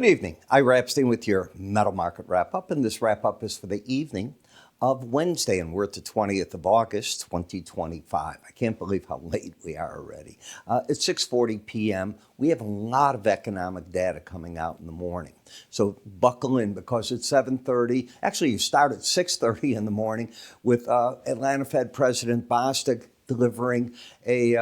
Good evening. Ira Epstein with your metal market wrap-up, and this wrap-up is for the evening of Wednesday, and we're at the 20th of August, 2025. I can't believe how late we are already. It's 6:40 p.m. We have a lot of economic data coming out in the morning, so buckle in because it's 7:30. Actually, you start at 6:30 in the morning with Atlanta Fed President Bostic delivering a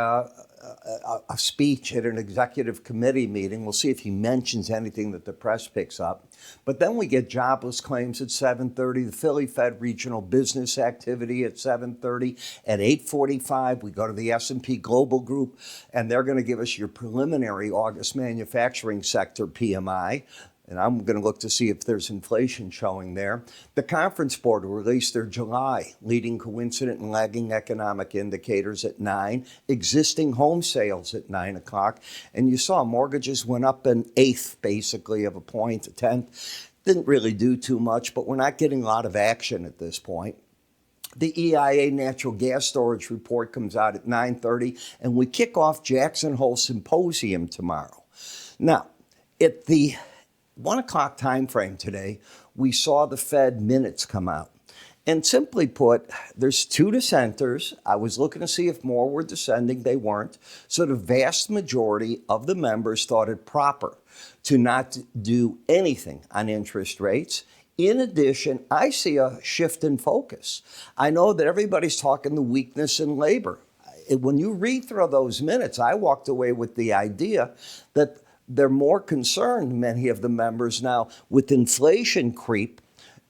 speech at an executive committee meeting. We'll see if he mentions anything that the press picks up. But then we get jobless claims at 7:30, the Philly Fed regional business activity at 7:30. At 8:45, we go to the S&P Global Group, and they're going to give us your preliminary August manufacturing sector PMI. And I'm going to look to see if there's inflation showing there. The Conference Board will release their July leading coincident and lagging economic indicators at 9, existing home sales at 9 o'clock. And you saw mortgages went up an eighth, basically, of a point, a tenth. Didn't really do too much, but we're not getting a lot of action at this point. The EIA natural gas storage report comes out at 9:30, and we kick off Jackson Hole Symposium tomorrow. Now, at the 1 o'clock time frame today, we saw the Fed minutes come out. And simply put, there's two dissenters. I was looking to see if more were dissenting. They weren't. So the vast majority of the members thought it proper to not do anything on interest rates. In addition, I see a shift in focus. I know that everybody's talking the weakness in labor. When you read through those minutes, I walked away with the idea that they're more concerned, many of the members now, with inflation creep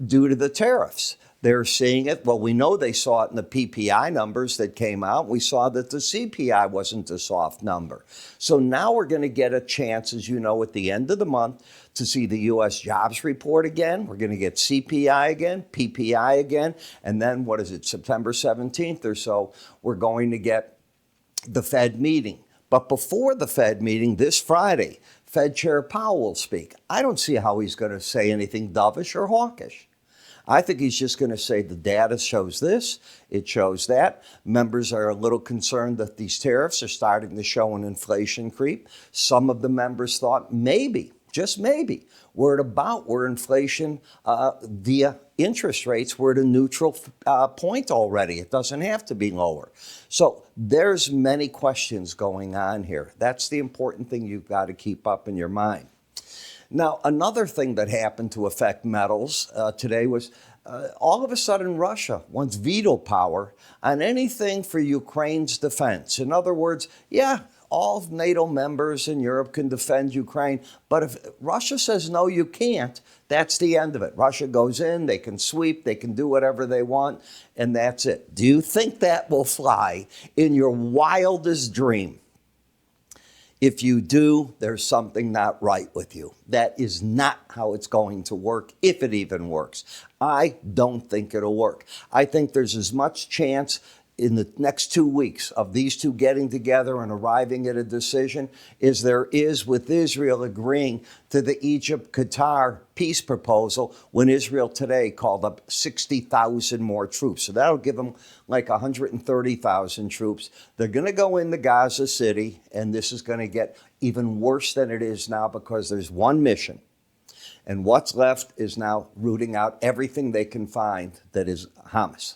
due to the tariffs. They're seeing it. Well, we know they saw it in the PPI numbers that came out. We saw that the CPI wasn't a soft number. So now we're going to get a chance, as you know, at the end of the month to see the U.S. jobs report again. We're going to get CPI again, PPI again. And then, what is it, September 17th or so, we're going to get the Fed meeting. But before the Fed meeting this Friday, Fed Chair Powell will speak. I don't see how he's going to say anything dovish or hawkish. I think he's just going to say the data shows this, it shows that. Members are a little concerned that these tariffs are starting to show an inflation creep. Some of the members thought maybe, just maybe, we're at about where inflation via interest rates were at a neutral point already. It doesn't have to be lower. So there's many questions going on here. That's the important thing you've got to keep up in your mind. Now, another thing that happened to affect metals today was all of a sudden Russia wants veto power on anything for Ukraine's defense. In other words, yeah, all NATO members in Europe can defend Ukraine, but if Russia says, no, you can't, that's the end of it. Russia goes in, they can sweep, they can do whatever they want, and that's it. Do you think that will fly in your wildest dream? If you do, there's something not right with you. That is not how it's going to work, if it even works. I don't think it'll work. I think there's as much chance in the next 2 weeks of these two getting together and arriving at a decision is there is with Israel agreeing to the Egypt-Qatar peace proposal when Israel today called up 60,000 more troops. So that'll give them like 130,000 troops. They're going to go into Gaza City, and this is going to get even worse than it is now because there's one mission. And what's left is now rooting out everything they can find that is Hamas.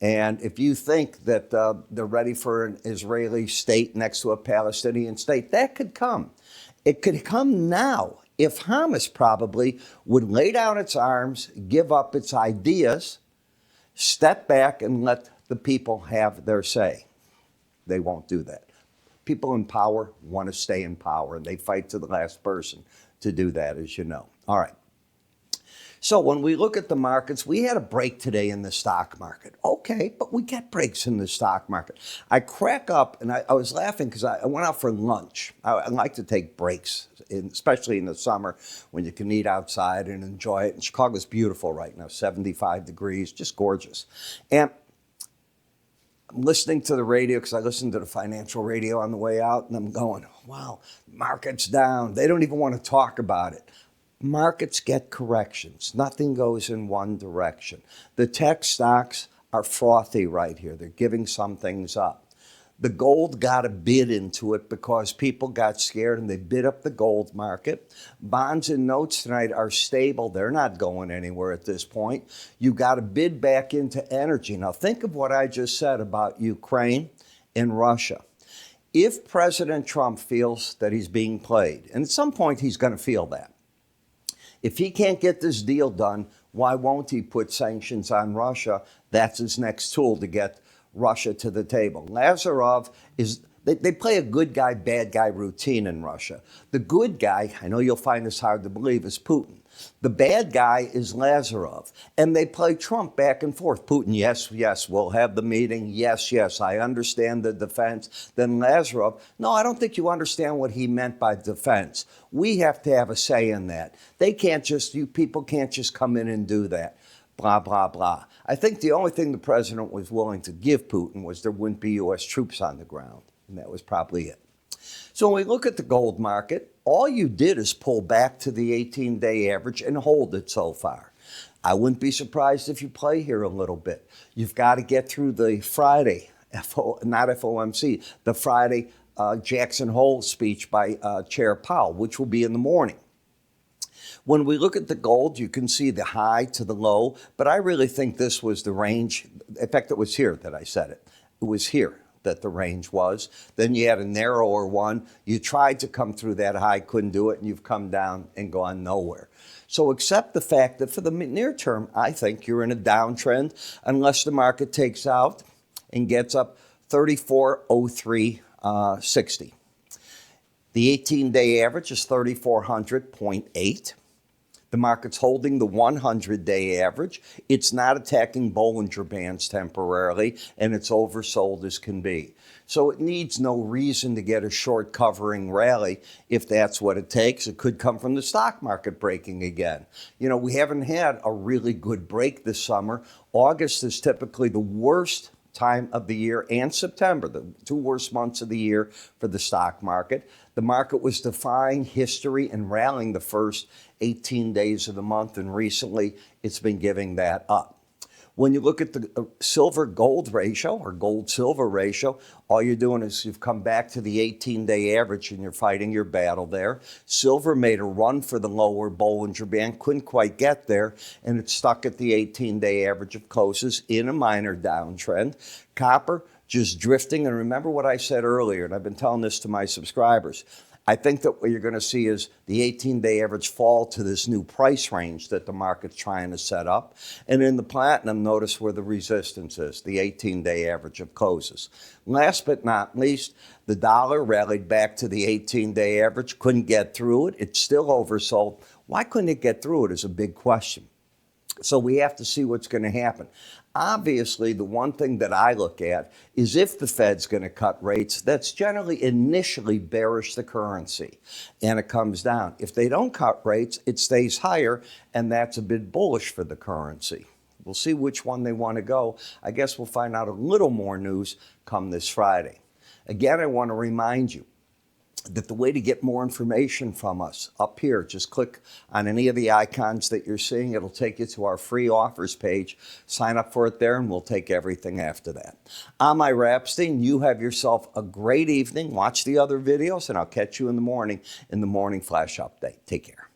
And if you think that they're ready for an Israeli state next to a Palestinian state, that could come. It could come now if Hamas probably would lay down its arms, give up its ideas, step back and let the people have their say. They won't do that. People in power want to stay in power, and they fight to the last person to do that, as you know. All right. So when we look at the markets, we had a break today in the stock market. Okay, but we get breaks in the stock market. I crack up, and I was laughing because I went out for lunch. I like to take breaks, especially in the summer when you can eat outside and enjoy it. And Chicago's beautiful right now, 75 degrees, just gorgeous. And I'm listening to the radio because I listened to the financial radio on the way out, and I'm going, wow, market's down. They don't even want to talk about it. Markets get corrections. Nothing goes in one direction. The tech stocks are frothy right here. They're giving some things up. The gold got a bid into it because people got scared and they bid up the gold market. Bonds and notes tonight are stable. They're not going anywhere at this point. You got to bid back into energy. Now think of what I just said about Ukraine and Russia. If President Trump feels that he's being played, and at some point he's going to feel that, if he can't get this deal done, why won't he put sanctions on Russia? That's his next tool to get Russia to the table. Lazarov is, they play a good guy, bad guy routine in Russia. The good guy, I know you'll find this hard to believe, is Putin. The bad guy is Lazarov. And they play Trump back and forth. Putin, yes, yes, we'll have the meeting. Yes, yes, I understand the defense. Then Lazarov, no, I don't think you understand what he meant by defense. We have to have a say in that. They can't just, you people can't just come in and do that. Blah, blah, blah. I think the only thing the president was willing to give Putin was there wouldn't be U.S. troops on the ground. And that was probably it. So when we look at the gold market, all you did is pull back to the 18-day average and hold it so far. I wouldn't be surprised if you play here a little bit. You've got to get through the Friday, not FOMC, the Friday Jackson Hole speech by Chair Powell, which will be in the morning. When we look at the gold, you can see the high to the low, but I really think this was the range. In fact, it was here that I said it. It was here that the range was. Then you had a narrower one. You tried to come through that high, couldn't do it, and you've come down and gone nowhere. So accept the fact that for the near term, I think you're in a downtrend unless the market takes out and gets up 3403.60. The 18-day average is 3400.8. The market's holding the 100-day average. It's not attacking Bollinger Bands temporarily, and it's oversold as can be. So it needs no reason to get a short covering rally if that's what it takes. It could come from the stock market breaking again. You know, we haven't had a really good break this summer. August is typically the worst time of the year, and September, the two worst months of the year for the stock market. The market was defying history and rallying the first 18 days of the month, and recently it's been giving that up. When you look at the silver-gold ratio or gold-silver ratio, all you're doing is you've come back to the 18-day average and you're fighting your battle there. Silver made a run for the lower Bollinger Band, couldn't quite get there, and it's stuck at the 18-day average of closes in a minor downtrend. Copper just drifting, and remember what I said earlier, and I've been telling this to my subscribers. I think that what you're going to see is the 18-day average fall to this new price range that the market's trying to set up. And in the platinum, notice where the resistance is, the 18-day average of closes. Last but not least, the dollar rallied back to the 18-day average, couldn't get through it. It's still oversold. Why couldn't it get through it is a big question. So we have to see what's going to happen. Obviously, the one thing that I look at is if the Fed's going to cut rates, that's generally initially bearish the currency, and it comes down. If they don't cut rates, it stays higher, and that's a bit bullish for the currency. We'll see which one they want to go. I guess we'll find out a little more news come this Friday. Again, I want to remind you that the way to get more information from us up here, just click on any of the icons that you're seeing. It'll take you to our free offers page. Sign up for it there, and we'll take everything after that. I'm Ira Epstein. You have yourself a great evening. Watch the other videos, and I'll catch you in the morning flash update. Take care.